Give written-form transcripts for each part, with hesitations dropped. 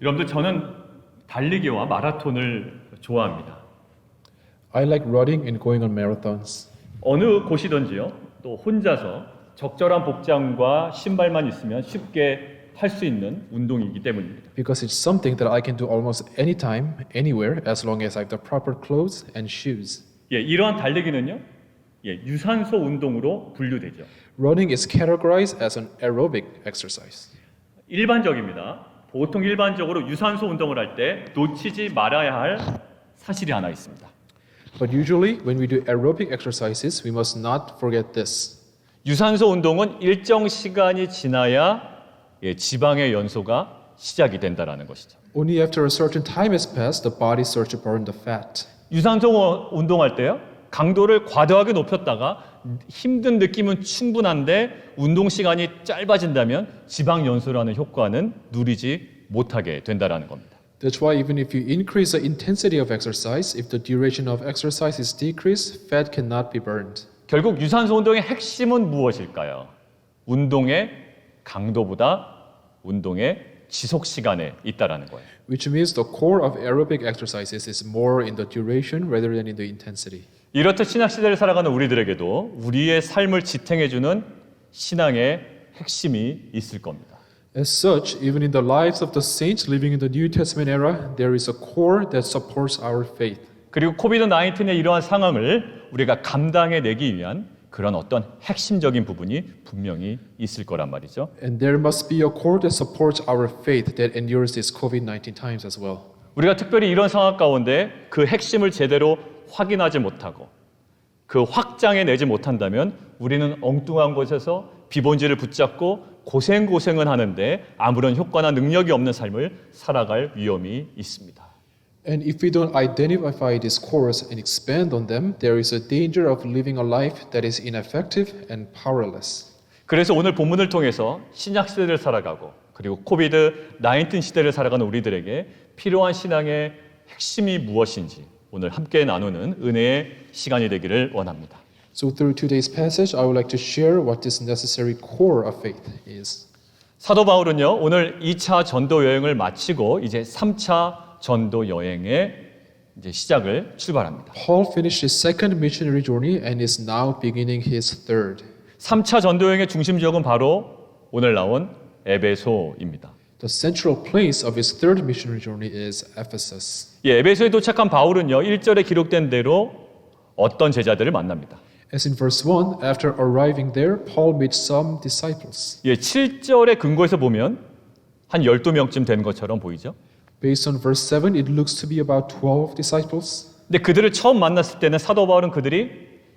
여러분들 저는 달리기와 마라톤을 좋아합니다. I like running and going on marathons. 어느 곳이든지요. 또 혼자서 적절한 복장과 신발만 있으면 쉽게 할 수 있는 운동이기 때문입니다. Because it's something that I can do almost anytime, anywhere, as long as I have the proper clothes and shoes. 이러한 달리기는요. 유산소 운동으로 분류되죠. Running is categorized as an aerobic exercise. 일반적입니다. 보통 일반적으로 유산소 운동을 할 때 놓치지 말아야 할 사실이 하나 있습니다. But usually, when we do aerobic exercises, we must not forget this. 유산소 운동은 일정 시간이 지나야 지방의 연소가 시작이 된다라는 것이죠. Only after a certain time has passed, the body starts to burn the fat. 유산소 운동할 때요. 강도를 과도하게 높였다가 힘든 느낌은 충분한데 운동 시간이 짧아진다면 지방 연소라는 효과는 누리지 못하게 된다라는 겁니다. That's why even if you increase the intensity of exercise, if the duration of exercise is decreased, fat cannot be burned. 결국 유산소 운동의 핵심은 무엇일까요? 운동의 강도보다 운동의 지속 시간에 있다라는 거예요. Which means the core of aerobic exercises is more in the duration rather than in the intensity. 이렇듯 신약 시대를 살아가는 우리들에게도 우리의 삶을 지탱해주는 신앙의 핵심이 있을 겁니다. As such, even in the lives of the saints living in the New Testament era, there is a core that supports our faith. 그리고 코비드-19의 이러한 상황을 우리가 감당해내기 위한 그런 어떤 핵심적인 부분이 분명히 있을 거란 말이죠. And there must be a core that supports our faith that endures these COVID-19 times as well. 우리가 특별히 이런 상황 가운데 그 핵심을 제대로 확인하지 못하고 그 확장해내지 못한다면 우리는 엉뚱한 곳에서 비본질을 붙잡고 고생은 하는데 아무런 효과나 능력이 없는 삶을 살아갈 위험이 있습니다. And if we don't identify these cores and expand on them, there is a danger of living a life that is ineffective and powerless. 그래서 오늘 본문을 통해서 신약 시대를 살아가고 그리고 코비드-19 시대를 살아가는 우리들에게 필요한 신앙의 핵심이 무엇인지 오늘 함께 나누는 은혜의 시간이 되기를 원합니다. So through today's passage, I would like to share what this necessary core of faith is. 사도 바울은요, 오늘 2차 전도 여행을 마치고 이제 3차 전도 여행의 이제 시작을 출발합니다. Paul finished his second missionary journey and is now beginning his third. 3차 전도 여행의 중심 지역은 바로 오늘 나온 에베소입니다. The central place of his third missionary journey is Ephesus. 에베소에 도착한 바울은요, 1절에 기록된 대로 어떤 제자들을 만납니다. As in verse 1, after arriving there, Paul meets some disciples. 7절의 근거에서 보면 한 12명쯤 된 것처럼 보이죠. Based on verse 7, it looks to be about 12 disciples. 근데 그들을 처음 만났을 때는 사도 바울은 그들이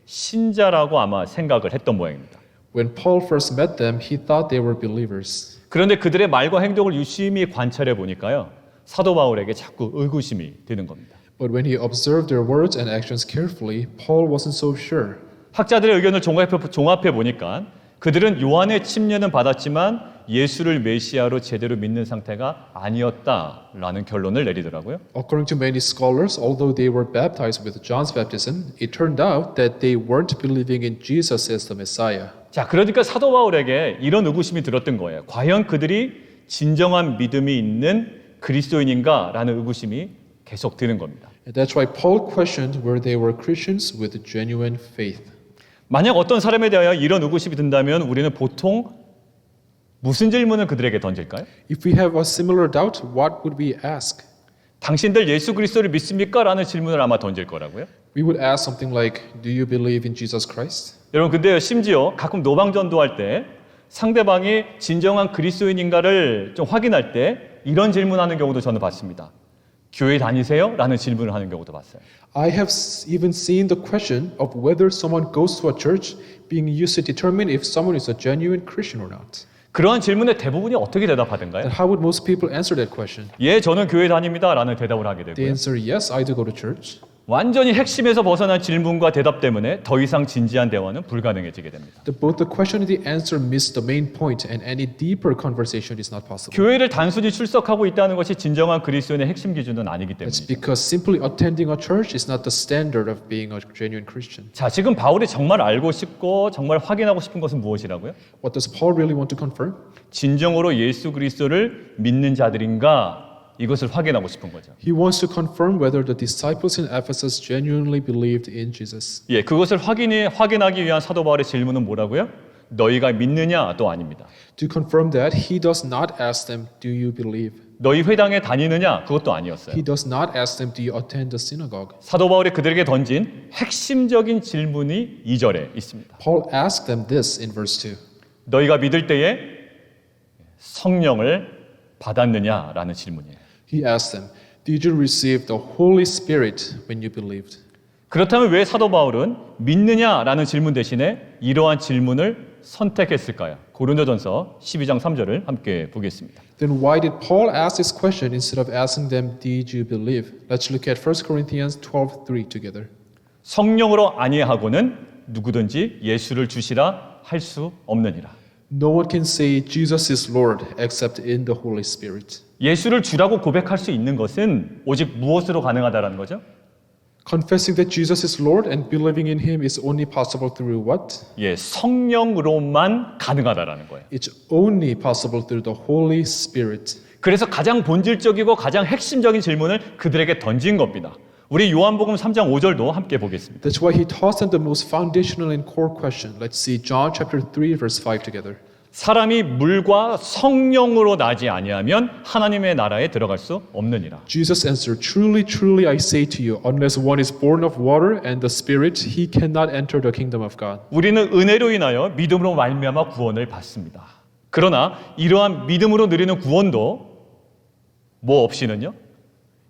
신자라고 아마 생각을 했던 모양입니다. When Paul first met them, he thought they were believers. 그런데 그들의 말과 행동을 유심히 관찰해 보니까요. 사도 바울에게 자꾸 의구심이 드는 겁니다. But when he observed their words and actions carefully, Paul wasn't so sure. 학자들의 의견을 종합해 보니까 그들은 요한의 침례는 받았지만 예수를 메시아로 제대로 믿는 상태가 아니었다라는 결론을 내리더라고요. According to many scholars, although they were baptized with John's baptism, it turned out that they weren't believing in Jesus as the Messiah. 자, 그러니까 사도 바울에게 이런 의구심이 들었던 거예요. 과연 그들이 진정한 믿음이 있는 그리스도인인가라는 의구심이 계속 드는 겁니다. And that's why Paul questioned whether they were Christians with genuine faith. 만약 어떤 사람에 대하여 이런 의구심이 든다면 우리는 보통 무슨 질문을 그들에게 던질까요? If we have a similar doubt, what would we ask? 당신들 예수 그리스도를 믿습니까? 라는 질문을 아마 던질 거라고요. We would ask something like, do you believe in Jesus Christ? 여러분 근데 심지어 가끔 노방전도할 때 상대방이 진정한 그리스도인인가를 좀 확인할 때 이런 질문하는 경우도 저는 봤습니다. 교회 다니세요? 라는 질문을 하는 경우도 봤어요. I have even seen the question of whether someone goes to a church being used to determine if someone is a genuine Christian or not. 그러한 질문의 대부분이 어떻게 대답하던가요? And how would most people answer that question? 예, 저는 교회 다닙니다. 라는 대답을 하게 They 되고요. answer, yes, I do go to church. 완전히 핵심에서 벗어난 질문과 대답 때문에 더 이상 진지한 대화는 불가능해지게 됩니다. Both the question and the answer miss the main point, and any deeper conversation is not possible. 교회를 단순히 출석하고 있다는 것이 진정한 그리스도인의 핵심 기준은 아니기 It's 때문이죠. because simply attending a church is not the standard of being a genuine Christian. 자, 지금 바울이 정말 알고 싶고 정말 확인하고 싶은 것은 무엇이라고요? What does Paul really want to confirm? 진정으로 예수 그리스도를 믿는 자들인가 이것을 확인하고 싶은 거죠. He wants to confirm whether the disciples in Ephesus genuinely believed in Jesus. 예, 그것을 확인하기 위한 사도 바울의 질문은 뭐라고요? 너희가 믿느냐도 아닙니다. To confirm that, he does not ask them, do you believe? 너희 회당에 다니느냐? 그것도 아니었어요. He does not ask them, do you attend the synagogue? 사도 바울이 그들에게 던진 핵심적인 질문이 2절에 있습니다. Paul asked them this in verse 2. 너희가 믿을 때에 성령을 받았느냐라는 질문이에요. He asked them, did you receive the Holy Spirit when you believed? 그렇다면 왜 사도 바울은 믿느냐라는 질문 대신에 이러한 질문을 선택했을까요? 고린도전서 12장 3절을 함께 보겠습니다. Then why did Paul ask this question instead of asking them, did you believe? Let's look at 1 Corinthians 12:3 together. 성령으로 아니하고는 누구든지 예수를 주시라 할 수 없느니라. No one can say Jesus is Lord except in the Holy Spirit. 예수를 주라고 고백할 수 있는 것은 오직 무엇으로 가능하다라는 거죠? Confessing that Jesus is Lord and believing in Him is only possible through what? 예, 성령으로만 가능하다라는 거예요. It's only possible through the Holy Spirit. 그래서 가장 본질적이고 가장 핵심적인 질문을 그들에게 던진 겁니다. 우리 요한복음 3장 5절도 함께 보겠습니다. That's why He tossed them the most foundational and core question. Let's see John chapter 3 verse 5 together. 사람이 물과 성령으로 나지 아니하면 하나님의 나라에 들어갈 수 없느니라. Jesus answered, truly, truly, I say to you, unless one is born of water and the Spirit, he cannot enter the kingdom of God. 우리는 은혜로 인하여 믿음으로 말미암아 구원을 받습니다. 그러나 이러한 믿음으로 누리는 구원도 뭐 없이는요?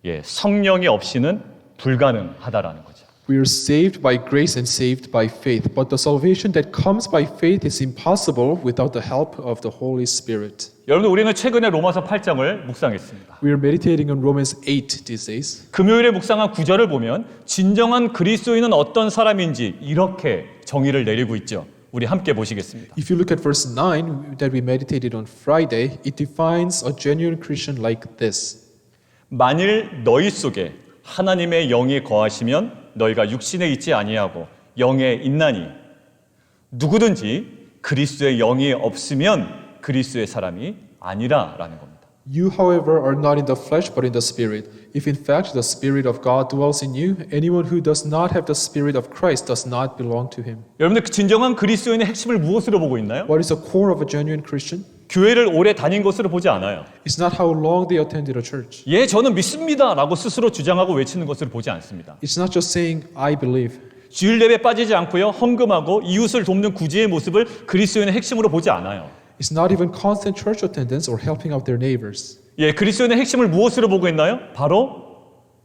예, 성령이 없이는 불가능하다라는 거죠. We are saved by grace and saved by faith, but the salvation that comes by faith is impossible without the help of the Holy Spirit. 여러분들 우리는 최근에 로마서 8장을 묵상했습니다. We are meditating on Romans 8 these days. 금요일에 묵상한 9절을 보면 진정한 그리스도인은 어떤 사람인지 이렇게 정의를 내리고 있죠. 우리 함께 보시겠습니다. If you look at verse 9 that we meditated on Friday, it defines a genuine Christian like this. 만일 너희 속에 하나님의 영이 거하시면 너희가 육신에 있지 아니하고 영에 있나니 누구든지 그리스도의 영이 없으면 그리스도의 사람이 아니라라는 겁니다. You, however, are not in the flesh but in the Spirit. If in fact the Spirit of God dwells in you, anyone who does not have the Spirit of Christ does not belong to him. 여러분들 진정한 그리스도인의 핵심을 무엇으로 보고 있나요? What is the core of a genuine Christian? 교회를 오래 다닌 것으로 보지 않아요. It's not how long they attended a church. 예, 저는 믿습니다 라고 스스로 주장하고 외치는 것으로 보지 않습니다. It's not just saying, I believe. 주일 예배 빠지지 않고요. 헌금하고 이웃을 돕는 구제의 모습을 그리스도인의 핵심으로 보지 않아요. It's not even constant church attendance or helping out their neighbors. 예, 그리스도인의 핵심을 무엇으로 보고 있나요? 바로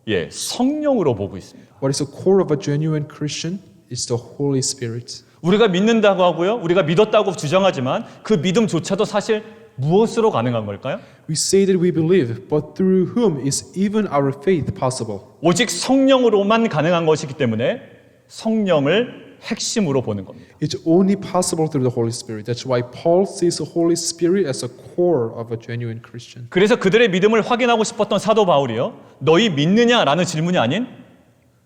예, 성령으로 보고 있습니다. What is the core of a genuine Christian? It's the Holy Spirit. 우리가 믿는다고 하고요. 우리가 믿었다고 주장하지만 그 믿음조차도 사실 무엇으로 가능한 걸까요? We say that we believe, but through whom is even our faith possible? 오직 성령으로만 가능한 것이기 때문에 성령을 핵심으로 보는 겁니다. It's only possible through the Holy Spirit. That's why Paul sees the Holy Spirit as a core of a genuine Christian. 그래서 그들의 믿음을 확인하고 싶었던 사도 바울이요. 너희 믿느냐라는 질문이 아닌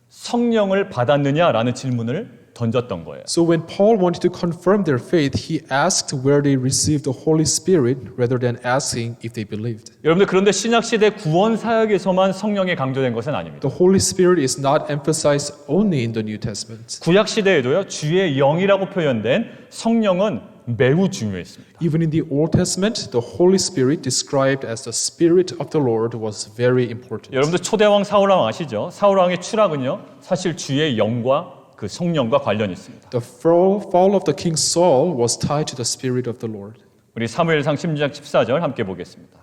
성령을 받았느냐라는 질문을 던졌던 거예요. So when Paul wanted to confirm their faith, he asked where they received the Holy Spirit rather than asking if they believed. 여러분들 그런데 신약 시대 구원 사역에서만 성령이 강조된 것은 아닙니다. The Holy Spirit is not emphasized only in the New Testament. 구약 시대에도요. 주의 영이라고 표현된 성령은 매우 중요했습니다. Even in the Old Testament, the Holy Spirit described as the Spirit of the Lord was very important. 여러분들 초대왕 사울왕 아시죠? 사울왕의 추락은요. 사실 주의 영과 그 성령과 관련이 있습니다. The fall of the king Saul was tied to the Spirit of the Lord. 우리 사무엘상 16장 14절 함께 보겠습니다.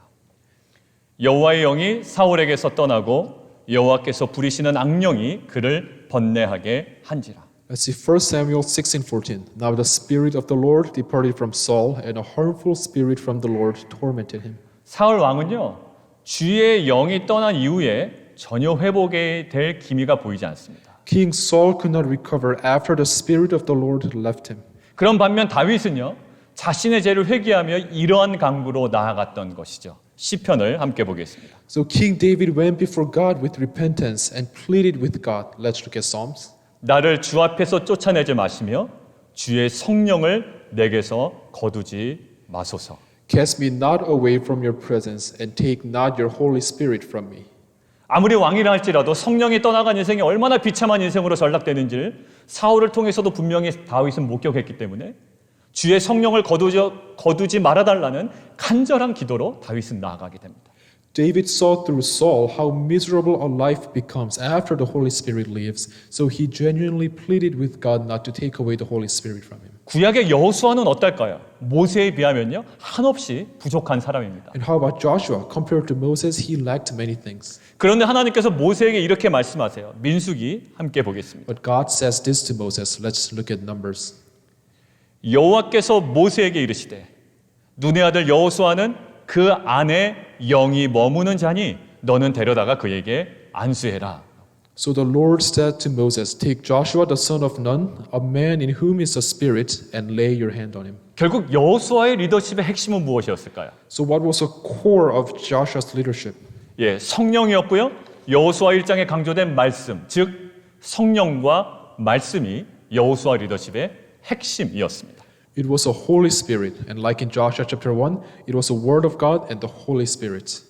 여호와의 영이 사울에게서 떠나고 여호와께서 부리시는 악령이 그를 번뇌하게 한지라. Let's see 1 Samuel 16:14. Now the Spirit of the Lord departed from Saul, and a harmful spirit from the Lord tormented him. 사울 왕은요. 주의 영이 떠난 이후에 전혀 회복이 될 기미가 보이지 않습니다. King Saul could not recover after the Spirit of the Lord left him. 그런 반면 다윗은요. 자신의 죄를 회개하며 이러한 강구로 나아갔던 것이죠. 시편을 함께 보겠습니다. So King David went before God with repentance and pleaded with God. Let's look at Psalms. 나를 주 앞에서 쫓아내지 마시며 주의 성령을 내게서 거두지 마소서. Cast me not away from your presence, and take not your Holy Spirit from me. 아무리 왕이라 할지라도 성령이 떠나간 인생이 얼마나 비참한 인생으로 전락되는지를 사울을 통해서도 분명히 다윗은 목격했기 때문에 주의 성령을 거두지 말아달라는 간절한 기도로 다윗은 나아가게 됩니다. David saw through Saul how miserable a life becomes after the Holy Spirit leaves, so he genuinely pleaded with God not to take away the Holy Spirit from him. 구약의 여호수아는 어떨까요? 모세에 비하면요 한없이 부족한 사람입니다. And how about Joshua? Compared to Moses, he lacked many things. 그런데 하나님께서 모세에게 이렇게 말씀하세요. 민수기 함께 보겠습니다. But God says this to Moses. Let's look at Numbers. 여호와께서 모세에게 이르시되 눈의 아들 여호수아는 그 안에 영이 머무는 자니 너는 데려다가 그에게 안수해라. So the Lord said to Moses, Take Joshua the son of Nun, a man in whom is a spirit, and lay your hand on him. 결국 여호수아의 리더십의 핵심은 무엇이었을까요? So what was the core of Joshua's leadership? 예, 성령이었고요. 여호수아 1장에 강조된 말씀, 즉 성령과 말씀이 여호수아 리더십의 핵심이었습니다. It was the Holy Spirit, and like in Joshua chapter 1, it was the Word of God and the Holy Spirit.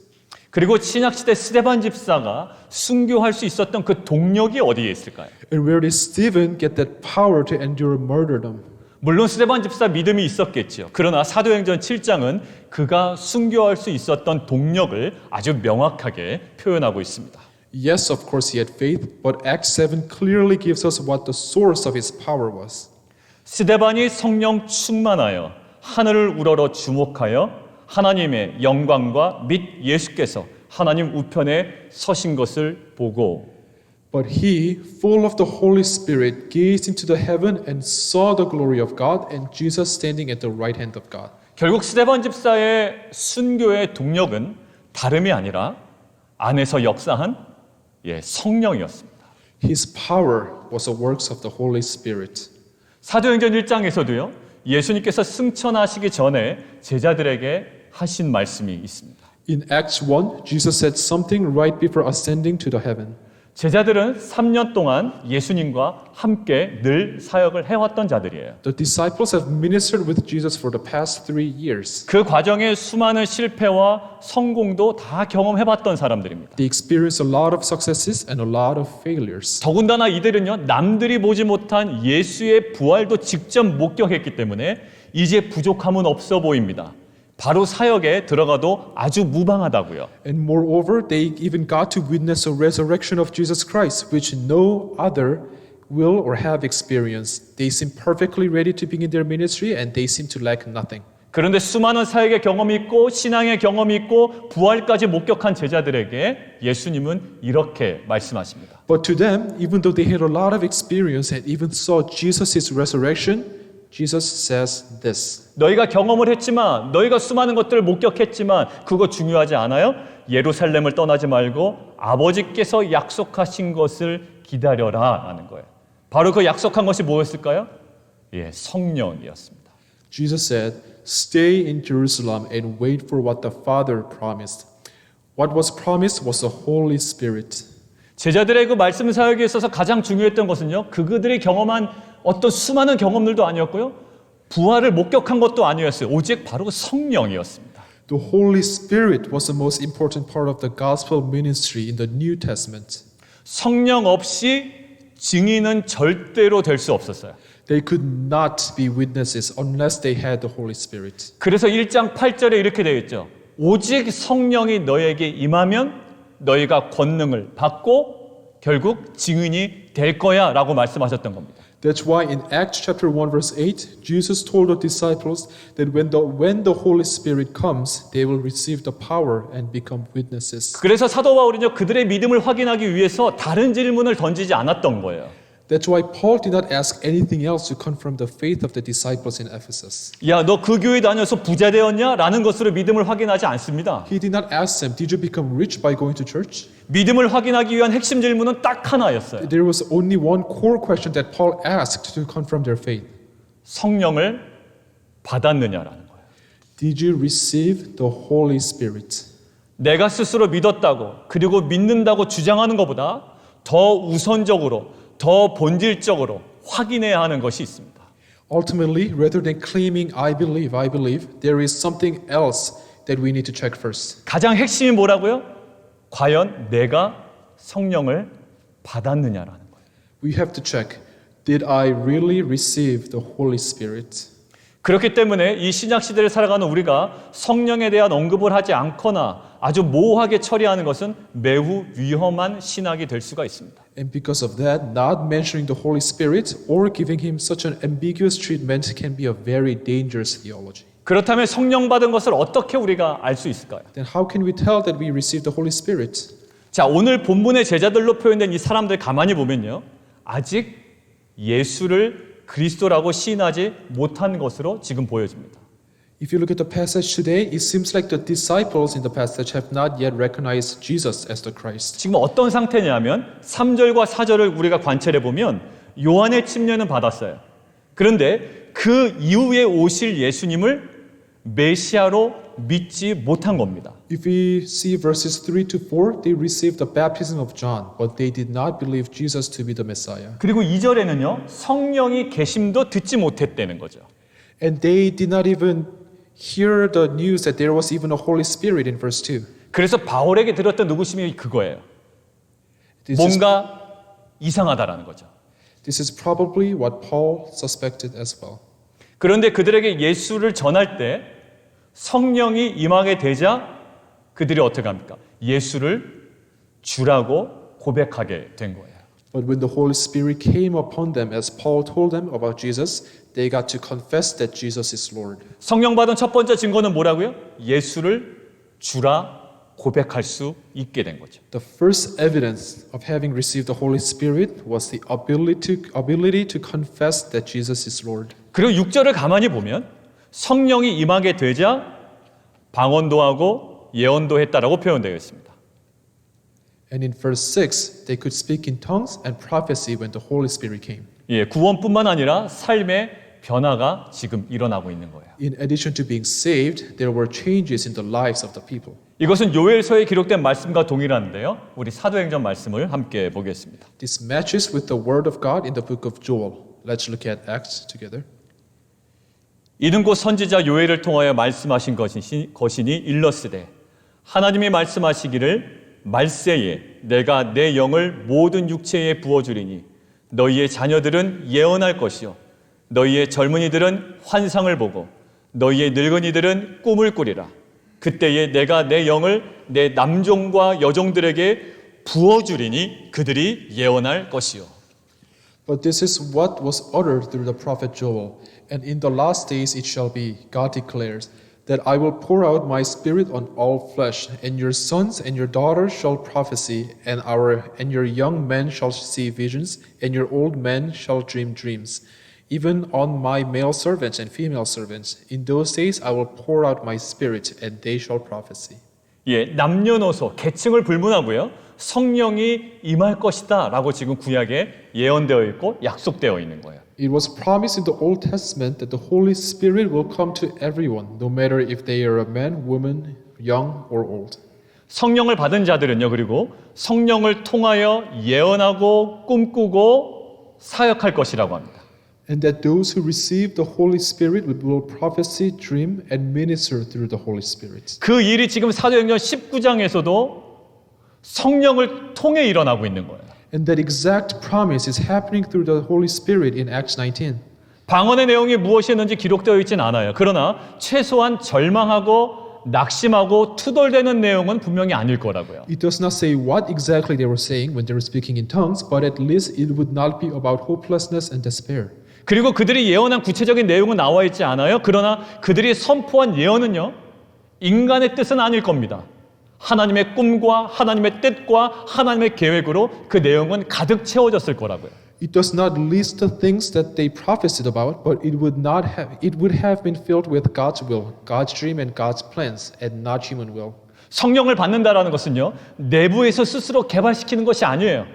그리고 신약시대 스데반 집사가 순교할 수 있었던 그 동력이 어디에 있을까요? And where did Stephen get that power to endure martyrdom? 물론 스데반 집사 믿음이 있었겠지요. 그러나 사도행전 7장은 그가 순교할 수 있었던 동력을 아주 명확하게 표현하고 있습니다. Yes, of course he had faith, but Acts 7 clearly gives us what the source of his power was. 스데반이 성령 충만하여 하늘을 우러러 주목하여 하나님의 영광과 및 예수께서 하나님 우편에 서신 것을 보고 But he, full of the Holy Spirit, gazed into the heaven and saw the glory of God and Jesus standing at the right hand of God. 결국 스데반 집사의 순교의 동력은 다름이 아니라 안에서 역사한 성령이었습니다. His power was the works of the Holy Spirit. 사도행전 1장에서도요. 예수님께서 승천하시기 전에 제자들에게 하신 말씀이 있습니다. In Acts 1, Jesus said something right before ascending to the heaven. 제자들은 3년 동안 예수님과 함께 늘 사역을 해왔던 자들이에요. The disciples have ministered with Jesus for the past 3 years. 그 과정에 수많은 실패와 성공도 다 경험해봤던 사람들입니다. They experienced a lot of successes and a lot of failures. 더군다나 이들은요 남들이 보지 못한 예수의 부활도 직접 목격했기 때문에 이제 부족함은 없어 보입니다. 바로 사역에 들어가도 아주 무방하다고요. And moreover, they even got to witness the resurrection of Jesus Christ, which no other will or have experienced. They seem perfectly ready to begin their ministry, and they seem to lack nothing. 그런데 수많은 사역의 경험이 있고 신앙의 경험이 있고 부활까지 목격한 제자들에게 예수님은 이렇게 말씀하십니다. But to them, even though they had a lot of experience and even saw Jesus' resurrection, Jesus says this. 너희가 경험을 했지만 너희가 수많은 것들을 목격했지만 그거 중요하지 않아요? 예루살렘을 떠나지 말고 아버지께서 약속하신 것을 기다려라 라는 거예요. 바로 그 약속한 것이 뭐였을까요? 성령이었습니다. Jesus said, Stay in Jerusalem and wait for what the Father promised. What was promised was the Holy Spirit. 제자들의 그 말씀 사역에 있어서 가장 중요했던 것은요. 그들이 경험한 어떤 수많은 경험들도 아니었고요. 부활을 목격한 것도 아니었어요. 오직 바로 성령이었습니다. The Holy Spirit was the most important part of the gospel ministry in the New Testament. 성령 없이 증인은 절대로 될 수 없었어요. They could not be witnesses unless they had the Holy Spirit. 그래서 1장 8절에 이렇게 되어 있죠. 오직 성령이 너에게 임하면 너희가 권능을 받고 결국 증인이 될 거야 라고 말씀하셨던 겁니다. That's why in Acts chapter 1 verse 8, Jesus told the disciples that when the Holy Spirit comes, they will receive the power and become witnesses. 그래서 사도 바울은요 그들의 믿음을 확인하기 위해서 다른 질문을 던지지 않았던 거예요. That's why Paul did not ask anything else to confirm the faith of the disciples in Ephesus. 야, 너 그 교회 다녀서 부자 되었냐? 라는 것으로 믿음을 확인하지 않습니다. He did not ask them, did you become rich by going to church? 믿음을 확인하기 위한 핵심 질문은 딱 하나였어요. There was only one core question that Paul asked to confirm their faith. 성령을 받았느냐라는 거예요. Did you receive the Holy Spirit? 내가 스스로 믿었다고 그리고 믿는다고 주장하는 것보다 더 우선적으로 더 본질적으로 확인해야 하는 것이 있습니다. Ultimately, rather than claiming I believe, there is something else that we need to check first. 가장 핵심이 뭐라고요? 과연 내가 성령을 받았느냐라는 거예요. We have to check, did I really receive the Holy Spirit? 그렇기 때문에 이 신약 시대를 살아가는 우리가 성령에 대한 언급을 하지 않거나 아주 모호하게 처리하는 것은 매우 위험한 신학이 될 수가 있습니다. And because of that, not mentioning the Holy Spirit or giving him such an ambiguous treatment can be a very dangerous theology. 그렇다면 성령 받은 것을 어떻게 우리가 알 수 있을까요? Then how can we tell that we received the Holy Spirit? 자, 오늘 본문의 제자들로 표현된 이 사람들 가만히 보면요. 아직 예수를 그리스도라고 시인하지 못한 것으로 지금 보여집니다. If you look at the passage today, it seems like the disciples in the passage have not yet recognized Jesus as the Christ. 지금 어떤 상태냐면 3절과 4절을 우리가 관찰해 보면 요한의 침례는 받았어요. 그런데 그 이후에 오실 예수님을 메시아로 믿지 못한 겁니다. If we see verses 3 to 4, they received the baptism of John, but they did not believe Jesus to be the Messiah. 그리고 2절에는요. 성령이 계심도 듣지 못했다는 거죠. And they did not even hear the news that there was even a Holy Spirit in verse 2. 그래서 바울에게 들었던 의구심이 그거예요. 뭔가 이상하다라는 거죠. This is probably what Paul suspected as well. 그런데 그들에게 예수를 전할 때 성령이 임하게 되자 그들이 어떻게 합니까? 예수를 주라고 고백하게 된 거예요. But when the Holy Spirit came upon them, as Paul told them about Jesus, they got to confess that Jesus is Lord. 성령 받은 첫 번째 증거는 뭐라고요? 예수를 주라 고백할 수 있게 된 거죠. The first evidence of having received the Holy Spirit was the ability to confess that Jesus is Lord. 그리고 6절을 가만히 보면 성령이 임하게 되자 방언도 하고 예언도 했다라고 표현되어 있습니다. And in verse 6, they could speak in tongues and prophecy when the Holy Spirit came. 예, 구원뿐만 아니라 삶의 변화가 지금 일어나고 있는 거예요. In addition to being saved, there were changes in the lives of the people. 이것은 요엘서에 기록된 말씀과 동일한데요. 우리 사도행전 말씀을 함께 보겠습니다. This matches with the word of God in the book of Joel. Let's look at Acts together. 이는 곧 선지자 요엘을 통하여 말씀하신 것이니 일러스되 하나님이 말씀하시기를 말세에 내가 내 영을 모든 육체에 부어주리니 너희의 자녀들은 예언할 것이요 너희의 젊은이들은 환상을 보고 너희의 늙은이들은 꿈을 꾸리라. 그때에 내가 내 영을 내 남종과 여종들에게 부어주리니 그들이 예언할 것이요. But this is what was uttered through the prophet Joel. And in the last days it shall be, God declares, that I will pour out my spirit on all flesh, and your sons and your daughters shall prophesy, and your young men shall see visions, and your old men shall dream dreams. Even on my male servants and female servants, in those days I will pour out my spirit, and they shall prophesy. 예, 남녀노소 계층을 불문하고요. 성령이 임할 것이다라고 지금 구약에 예언되어 있고 약속되어 있는 거예요. It was promised in the Old Testament that the Holy Spirit will come to everyone, no matter if they are a man, woman, young or old. 성령을 받은 자들은요. 그리고 성령을 통하여 예언하고 꿈꾸고 사역할 것이라고 합니다. And that those who receive the Holy Spirit will prophesy, dream, and minister through the Holy Spirit. 그 일이 지금 사도행전 19장에서도 성령을 통해 일어나고 있는 거예요. And that exact promise is happening through the Holy Spirit in Acts 19. 방언의 내용이 무엇이었는지 기록되어 있진 않아요. 그러나 최소한 절망하고 낙심하고 투덜대는 내용은 분명히 아닐 거라고요. It does not say what exactly they were saying when they were speaking in tongues, but at least it would not be about hopelessness and despair. 그리고 그들이 예언한 구체적인 내용은 나와 있지 않아요. 그러나 그들이 선포한 예언은요. 인간의 뜻은 아닐 겁니다. 하나님의 꿈과 하나님의 뜻과 하나님의 계획으로 그 내용은 가득 채워졌을 거라고요. It does not list the things that they prophesied about, but it would have been filled with God's will, God's dream and God's plans, and not human will. 성령을 받는다라는 것은요. 내부에서 스스로 개발시키는 것이 아니에요.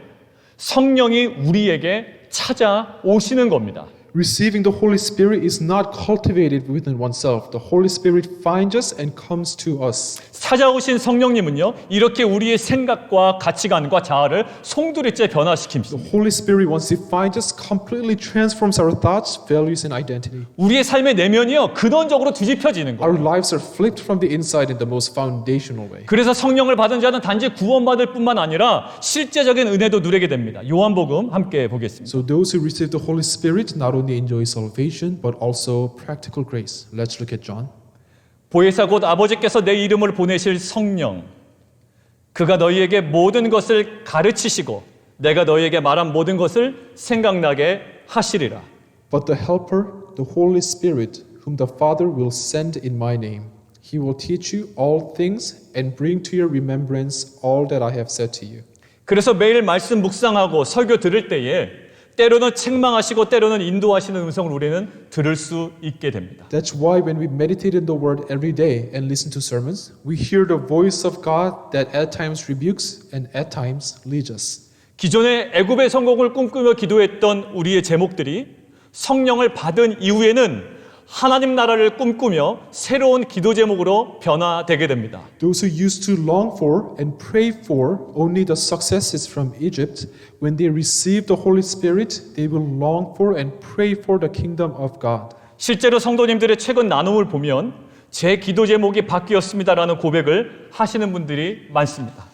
성령이 우리에게 찾아오시는 겁니다. Receiving the Holy Spirit is not cultivated within oneself. The Holy Spirit finds us and comes to us. 찾아오신 성령님은요, 이렇게 우리의 생각과 가치관과 자아를 송두리째 변화시킵니다. The Holy Spirit, once He finds us, completely transforms our thoughts, values, and identity. 우리의 삶의 내면이요, 근원적으로 뒤집혀지는 거예요. Our lives are flipped from the inside in the most foundational way. 그래서 성령을 받은 자는 단지 구원받을 뿐만 아니라 실제적인 은혜도 누리게 됩니다. 요한복음 함께 보겠습니다. So those who receive the Holy Spirit not only enjoy salvation, but also practical grace. Let's look at John. 보혜사 곧 아버지께서 내 이름을 보내실 성령, 그가 너희에게 모든 것을 가르치시고 내가 너희에게 말한 모든 것을 생각나게 하시리라. But the Helper, the Holy Spirit, whom the Father will send in my name, He will teach you all things and bring to your remembrance all that I have said to you. 그래서 매일 말씀 묵상하고 설교 들을 때에 때로는 책망하시고 때로는 인도하시는 음성을 우리는 들을 수 있게 됩니다. That's why when we meditate in the Word every day and listen to sermons, we hear the voice of God that at times rebukes and at times leads us. 기존의 애굽의 성공을 꿈꾸며 기도했던 우리의 제목들이 성령을 받은 이후에는 하나님 나라를 꿈꾸며 새로운 기도 제목으로 변화되게 됩니다. Those who used to long for and pray for only the successes from Egypt, when they receive the Holy Spirit, they will long for and pray for the kingdom of God. 실제로 성도님들의 최근 나눔을 보면 제 기도 제목이 바뀌었습니다라는 고백을 하시는 분들이 많습니다.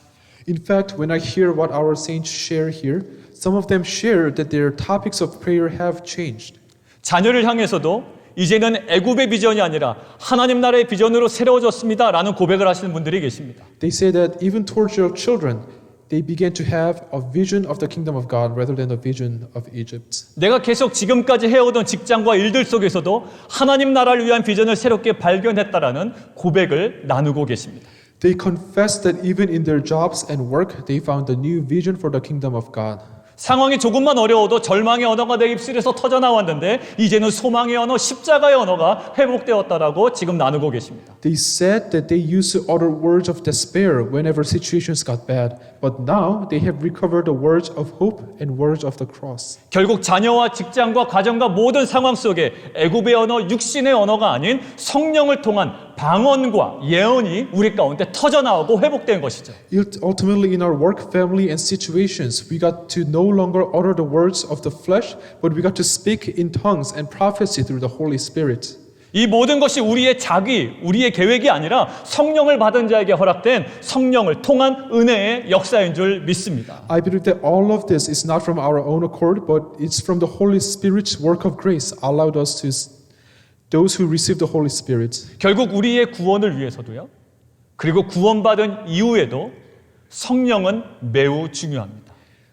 In fact, when I hear what our saints share here, some of them share that their topics of prayer have changed. 자녀를 향해서도 이제는 애굽의 비전이 아니라 하나님 나라의 비전으로 새로워졌습니다라는 고백을 하시는 분들이 계십니다. They say that even towards their children, they began to have a vision of the kingdom of God rather than a vision of Egypt. 내가 계속 지금까지 해오던 직장과 일들 속에서도 하나님 나라를 위한 비전을 새롭게 발견했다라는 고백을 나누고 계십니다. They confess that even in their jobs and work, they found a new vision for the kingdom of God. 상황이 조금만 어려워도 절망의 언어가 내 입술에서 터져 나왔는데 이제는 소망의 언어, 십자가의 언어가 회복되었다라고 지금 나누고 계십니다. They said that they used to utter words of despair whenever situations got bad, but now they have recovered the words of hope and words of the cross. 결국 자녀와 직장과 가정과 모든 상황 속에 애굽의 언어, 육신의 언어가 아닌 성령을 통한 방언과 예언이 우리 가운데 터져 나오고 회복된 것이죠. Ultimately, in our work, family, and situations, we got to no longer utter the words of the flesh, but we got to speak in tongues and prophecy through the Holy Spirit. 이 모든 것이 우리의 자기, 우리의 계획이 아니라 성령을 받은 자에게 허락된 성령을 통한 은혜의 역사인 줄 믿습니다. I believe that all of this is not from our own accord, but it's from the Holy Spirit's work of grace allowed us to those who receive the Holy Spirit. 결국 우리의 구원을 위해서도요. 그리고 구원받은 이후에도 성령은 매우 중요합니다.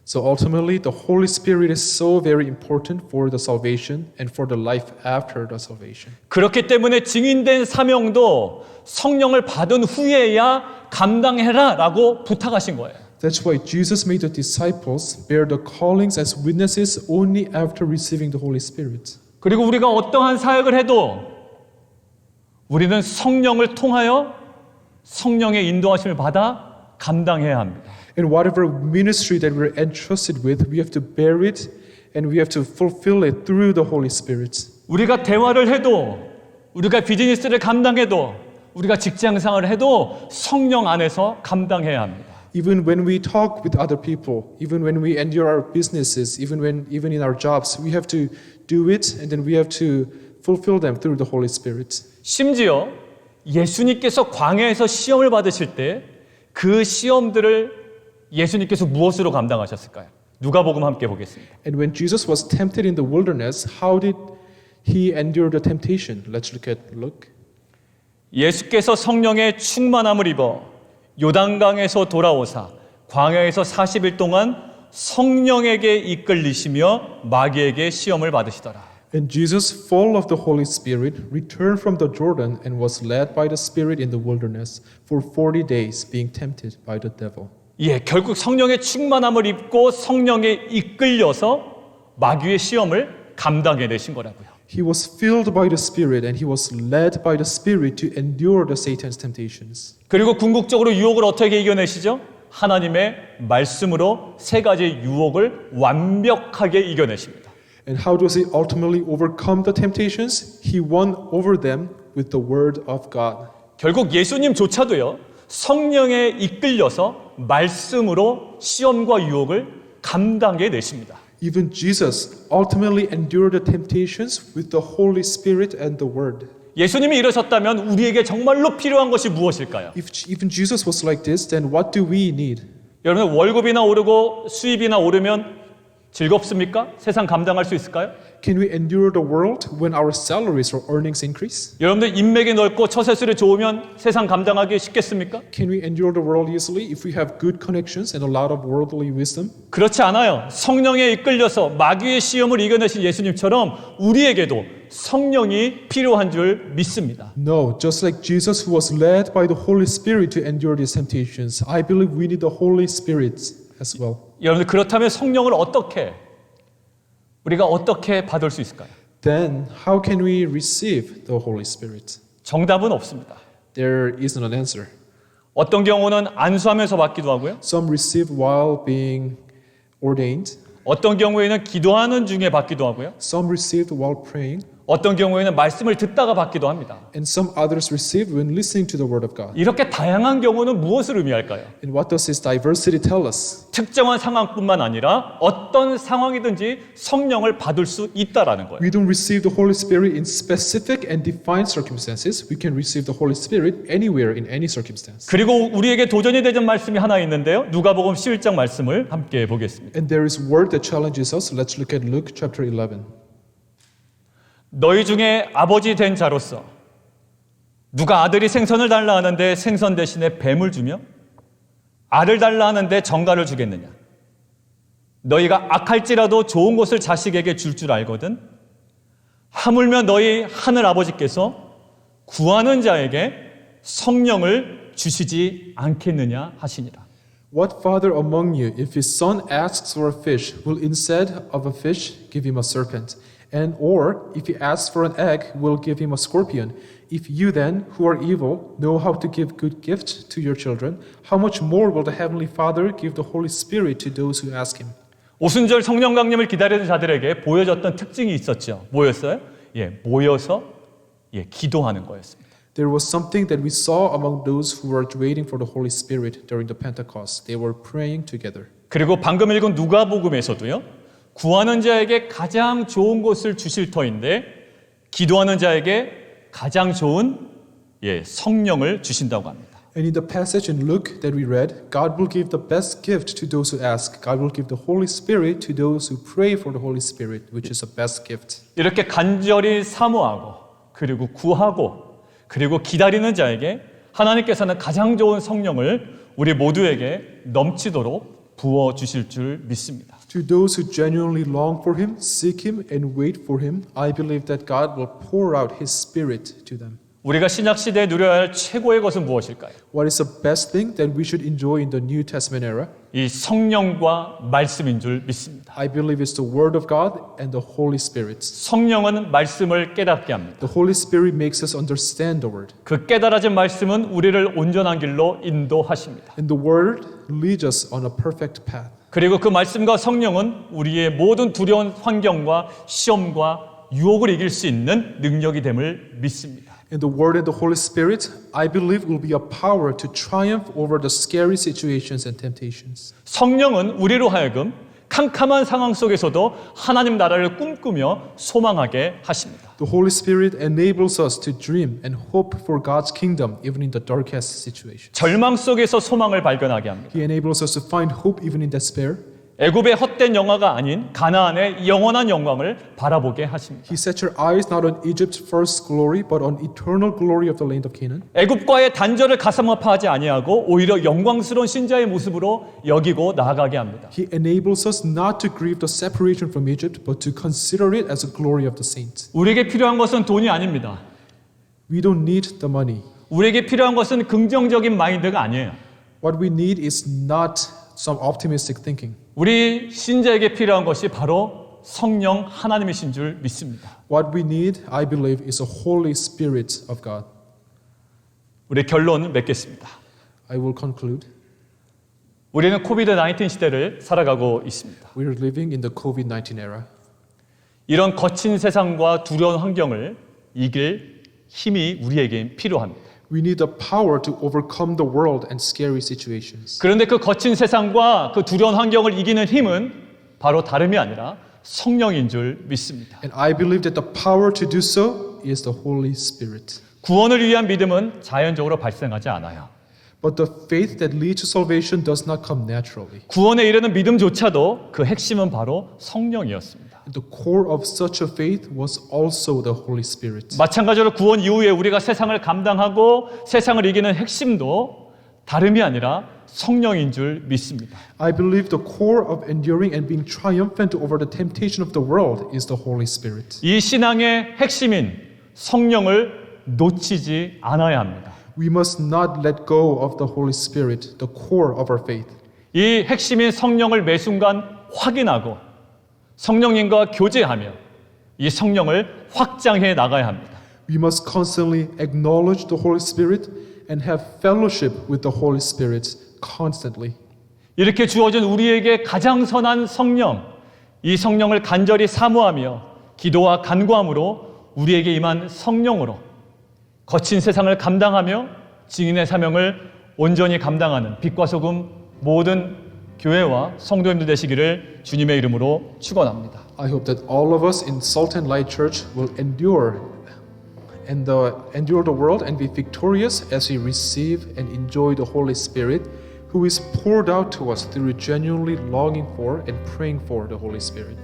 So ultimately, the Holy Spirit is so very important for the salvation and for the life after the salvation. 그렇기 때문에 증인된 사명도 성령을 받은 후에야 감당해라라고 부탁하신 거예요. That's why Jesus made the disciples bear the callings as witnesses only after receiving the Holy Spirit. 그리고 우리가 어떠한 사역을 해도 우리는 성령을 통하여 성령의 인도하심을 받아 감당해야 합니다. In whatever ministry that we're entrusted with, we have to bear it and we have to fulfill it through the Holy Spirit. 우리가 대화를 해도 우리가 비즈니스를 감당해도 우리가 직장 생활을 해도 성령 안에서 감당해야 합니다. Even when we talk with other people, even when we endure our businesses, even in our jobs, we have to do it and then we have to fulfill them through the Holy Spirit. 심지어 예수님께서 광야에서 시험을 받으실 때 그 시험들을 예수님께서 무엇으로 감당하셨을까요? 누가복음 함께 보겠습니다. And when Jesus was tempted in the wilderness, how did he endure the temptation? Let's look at Luke. 예수께서 성령의 충만함을 입어 요단강에서 돌아오사 광야에서 40일 동안 성령에게 이끌리시며 마귀에게 시험을 받으시더라. And Jesus, full of the Holy Spirit, returned from the Jordan and was led by the Spirit in the wilderness for 40 days, being tempted by the devil. 예, 결국 성령의 충만함을 입고 성령에 이끌려서 마귀의 시험을 감당해내신 거라고요. He was filled by the Spirit and he was led by the Spirit to endure the Satan's temptations. 그리고 궁극적으로 유혹을 어떻게 이겨내시죠? 하나님의 말씀으로 세 가지 유혹을 완벽하게 이겨내십니다. And how does he ultimately overcome the temptations? He won over them with the word of God. 결국 예수님조차도요, 성령에 이끌려서 말씀으로 시험과 유혹을 감당해 내십니다. Even Jesus ultimately endured the temptations with the Holy Spirit and the word. 예수님이 이러셨다면 우리에게 정말로 필요한 것이 무엇일까요? If even Jesus was like this, then what do we need? 여러분, 월급이나 오르고 수입이나 오르면 즐겁습니까? 세상 감당할 수 있을까요? Can we endure the world when our salaries or earnings increase? 여러분들 인맥이 넓고 처세술이 좋으면 세상 감당하기 쉽겠습니까? Can we endure the world easily if we have good connections and a lot of worldly wisdom? 그렇지 않아요. 성령에 이끌려서 마귀의 시험을 이겨내신 예수님처럼 우리에게도 성령이 필요한 줄 믿습니다. No, just like Jesus who was led by the Holy Spirit to endure these temptations, I believe we need the Holy Spirit as well. 여러분들 그렇다면 성령을 우리가 어떻게 받을 수 있을까요? Then how can we receive the Holy Spirit? 정답은 없습니다. There isn't an answer. 어떤 경우는 안수하면서 받기도 하고요. Some receive while being ordained. 어떤 경우에는 기도하는 중에 받기도 하고요. Some received while praying. 어떤 경우에는 말씀을 듣다가 받기도 합니다. And some others received when listening to the word of God. 이렇게 다양한 경우는 무엇을 의미할까요? And what does this diversity tell us? 특정한 상황뿐만 아니라 어떤 상황이든지 성령을 받을 수 있다라는 거예요. We don't receive the Holy Spirit in specific and defined circumstances. We can receive the Holy Spirit anywhere in any circumstance. 그리고 우리에게 도전이 되는 말씀이 하나 있는데요. 누가복음 11장 말씀을 함께 보겠습니다. And there is word that challenges us. Let's look at Luke chapter 11. 너희 중에 아버지 된 자로서 누가 아들이 생선을 달라 하는데 생선 대신에 뱀을 주며 알을 달라 하는데 정갈을 주겠느냐? 너희가 악할지라도 좋은 것을 자식에게 줄 알거든. 하물며 너희 하늘 아버지께서 구하는 자에게 성령을 주시지 않겠느냐 하시니라. What father among you, if his son asks for a fish, will instead of a fish give him a serpent? And or, if he asks for an egg, will give him a scorpion? If you then, who are evil, know how to give good gifts to your children, how much more will the Heavenly Father give the Holy Spirit to those who ask him? 오순절 성령 강림을 기다리는 자들에게 보여졌던 특징이 있었죠. 뭐였어요? 모여서 기도하는 거였습니다. There was something that we saw among those who were waiting for the Holy Spirit during the Pentecost. They were praying together. 그리고 방금 읽은 누가복음에서도요. 구하는 자에게 가장 좋은 것을 주실 터인데 기도하는 자에게 가장 좋은 성령을 주신다고 합니다. And in the passage in Luke that we read, God will give the best gift to those who ask. God will give the Holy Spirit to those who pray for the Holy Spirit, which is the best gift. 이렇게 간절히 사모하고 그리고 구하고 그리고 기다리는 자에게 하나님께서는 가장 좋은 성령을 우리 모두에게 넘치도록 부어 주실 줄 믿습니다. To those who genuinely long for Him, seek Him, and wait for Him, I believe that God will pour out His Spirit to them. 우리가 신약 시대에 누려야 할 최고의 것은 무엇일까요? What is the best thing that we should enjoy in the New Testament era? 이 성령과 말씀인 줄 믿습니다. I believe it's the Word of God and the Holy Spirit. 성령은 말씀을 깨닫게 합니다. The Holy Spirit makes us understand the Word. 그 깨달아진 말씀은 우리를 온전한 길로 인도하십니다. And the Word leads us on a perfect path. 그리고 그 말씀과 성령은 우리의 모든 두려운 환경과 시험과 유혹을 이길 수 있는 능력이 됨을 믿습니다. And the Word and the Holy Spirit, I believe, will be a power to triumph over the scary situations and temptations. 성령은 우리로 하여금 캄캄한 상황 속에서도 하나님 나라를 꿈꾸며 소망하게 하십니다. The Holy Spirit enables us to dream and hope for God's kingdom even in the darkest situations. 절망 속에서 소망을 발견하게 합니다. He enables us to find hope even in despair. 애굽의 헛된 영화가 아닌 가나안의 영원한 영광을 바라보게 하십니다. He set your eyes not on Egypt's first glory, but on eternal glory of the land of Canaan. 애굽과의 단절을 가슴아파하지 아니하고 오히려 영광스러운 신자의 모습으로 여기고 나아가게 합니다. He enables us not to grieve the separation from Egypt, but to consider it as a glory of the saints. 우리에게 필요한 것은 돈이 아닙니다. We don't need the money. 우리에게 필요한 것은 긍정적인 마인드가 아니에요. What we need is not some optimistic thinking. 우리 신자에게 필요한 것이 바로 성령 하나님이신 줄 믿습니다. What we need, I believe, is a Holy Spirit of God. 우리 결론 맺겠습니다. I will conclude. 우리는 코비드-19 시대를 살아가고 있습니다. We are living in the COVID-19 era. 이런 거친 세상과 두려운 환경을 이길 힘이 우리에게 필요합니다. We need the power to overcome the world and scary situations. 그런데 그 거친 세상과 그 두려운 환경을 이기는 힘은 바로 다름이 아니라 성령인 줄 믿습니다. And I believe that the power to do so is the Holy Spirit. 구원을 위한 믿음은 자연적으로 발생하지 않아요. But the faith that leads to salvation does not come naturally. 구원에 이르는 믿음조차도 그 핵심은 바로 성령이었습니다. The core of such a faith was also the Holy Spirit. 마찬가지로 구원 이후에 우리가 세상을 감당하고 세상을 이기는 핵심도 다름이 아니라 성령인 줄 믿습니다. I believe the core of enduring and being triumphant over the temptation of the world is the Holy Spirit. 이 신앙의 핵심인 성령을 놓치지 않아야 합니다. We must not let go of the Holy Spirit, the core of our faith. 이 핵심인 성령을 매 순간 확인하고 성령님과 교제하며 이 성령을 확장해 나가야 합니다. We must constantly acknowledge the Holy Spirit and have fellowship with the Holy Spirit constantly. 이렇게 주어진 우리에게 가장 선한 성령, 이 성령을 간절히 사모하며 기도와 간구함으로 우리에게 임한 성령으로 거친 세상을 감당하며 증인의 사명을 온전히 감당하는 빛과 소금 모든 교회와 성도님들 되시기를 주님의 이름으로 축원합니다. I hope that all of us in Salt and Light Church will endure the world and be victorious as we receive and enjoy the Holy Spirit, who is poured out to us through genuinely longing for and praying for the Holy Spirit.